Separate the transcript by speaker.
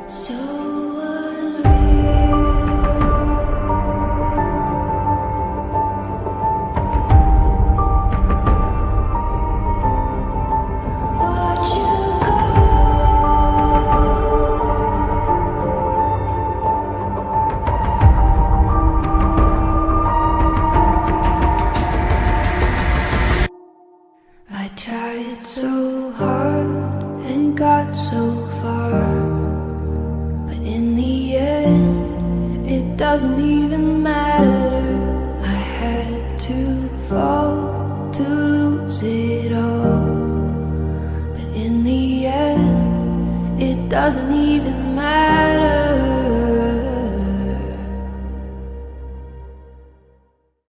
Speaker 1: So unreal. Watch you go. I tried so hard and got so far, but in the end, it doesn't even matter. I had to fall to lose it all, but in the end, it doesn't